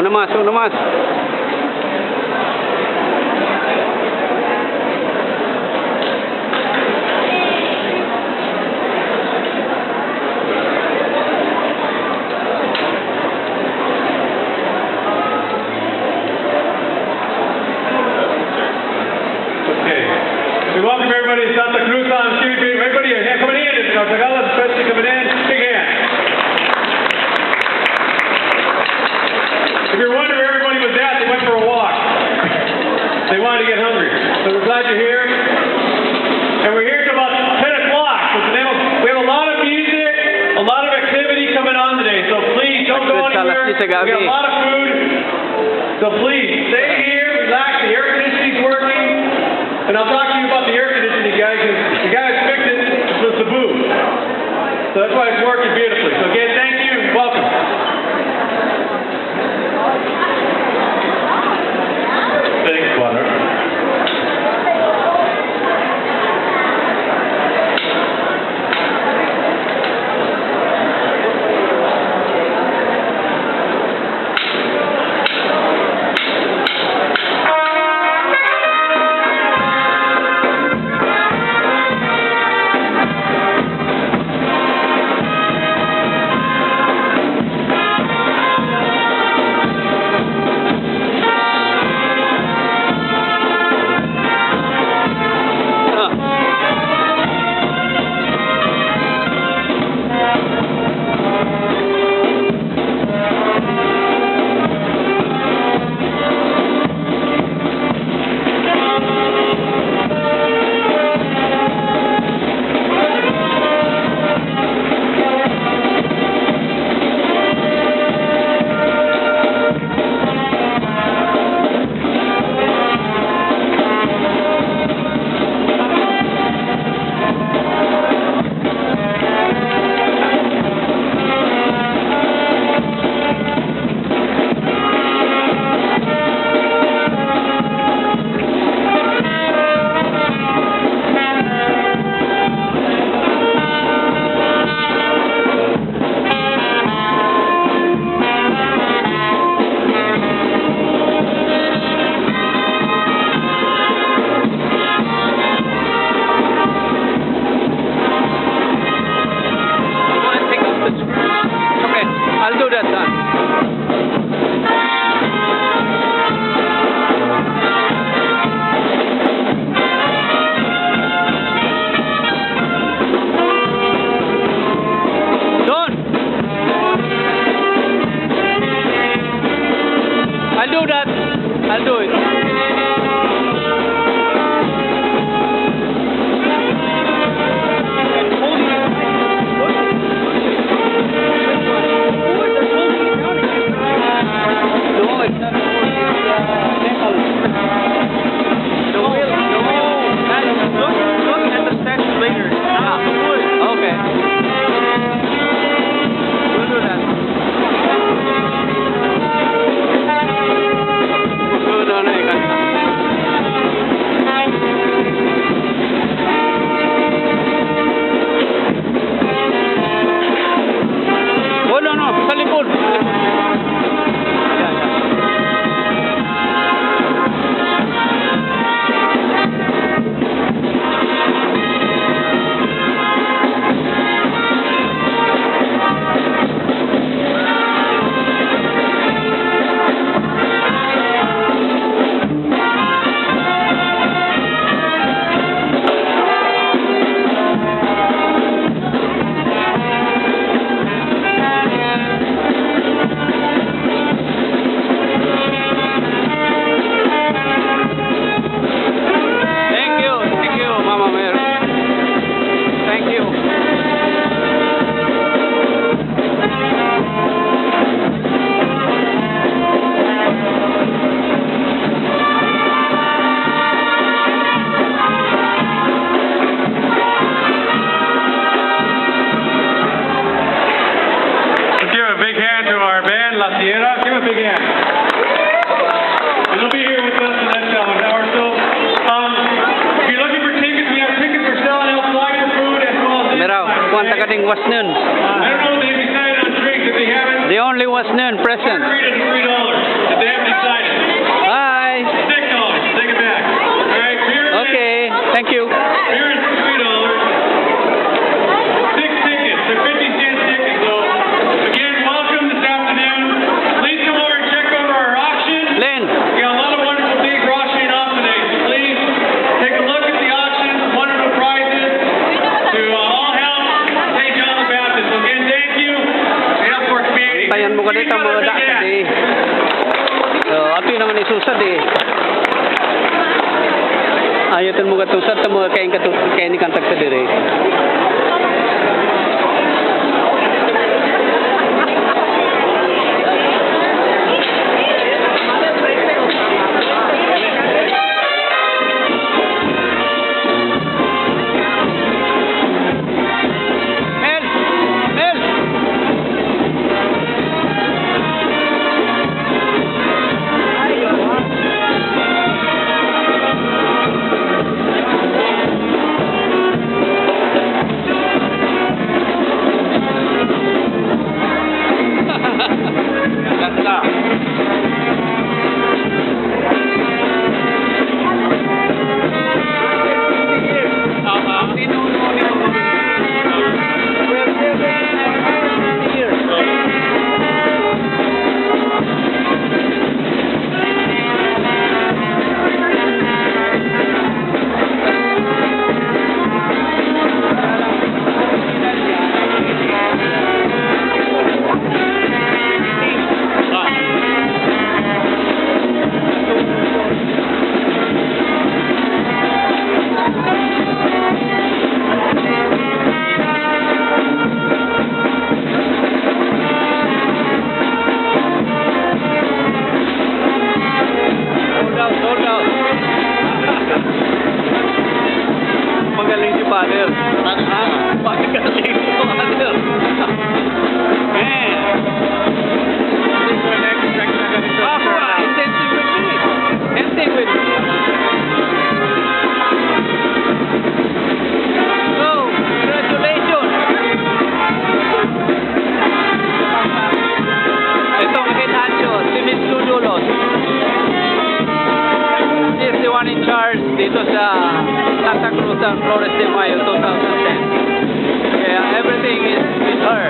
Una más, una más. We welcome everybody to Santa Cruz on Street. Everybody here coming in, Tagala especially coming in, big hand. If you're wondering where everybody was at, they went for a walk. They wanted to get hungry. So we're glad you're here. And we're here till about 10 o'clock. We have a lot of music, a lot of activity coming on today. So please don't go anywhere. We got a lot of food. So please stay here, relax. The air conditioning's working. And I'll talk to you about the air conditioning, guys, because the guys fixed it with the boo. So that's why it's working beautifully. So again, thank you and welcome. Thanks, Connor. I'll do it. Give a big hand. And they'll be here with us in the next hour. So, if you're looking for tickets, we have tickets for selling outside for food as well as Mira, kuanta kading was nun. I don't know if they've decided on drinks. If they haven't, The only was nun present. $3. they haven't decided. Bye. $6. Take it back. All right, beer and Okay, thank you. beer is $3. 6 tickets. They're 50-cent tickets, though. Again, welcome this afternoon. Please come over and check over our auction. Len, We got a lot of wonderful things we're auctioning off today, so please take a look at the auction, wonderful prizes to all help St. John the Baptist. So again, thank you. Help our community. tayan mo ka dito mga dakad eh. So, ato yun naman isusad eh. Ayatan mo katong sa tamo kain ni kantag sa dire. Mel! Mel! Ganda. Sold out. Magaling si Father. Magaling si Father. Man. Intensity with me. Intensity with me. So, congratulations. Ito, makitaan nyo. Si Miss Ludulos. She is the one in charge dito sa Santa Cruz and Flores de Mayo 2010. Yeah, everything is with her.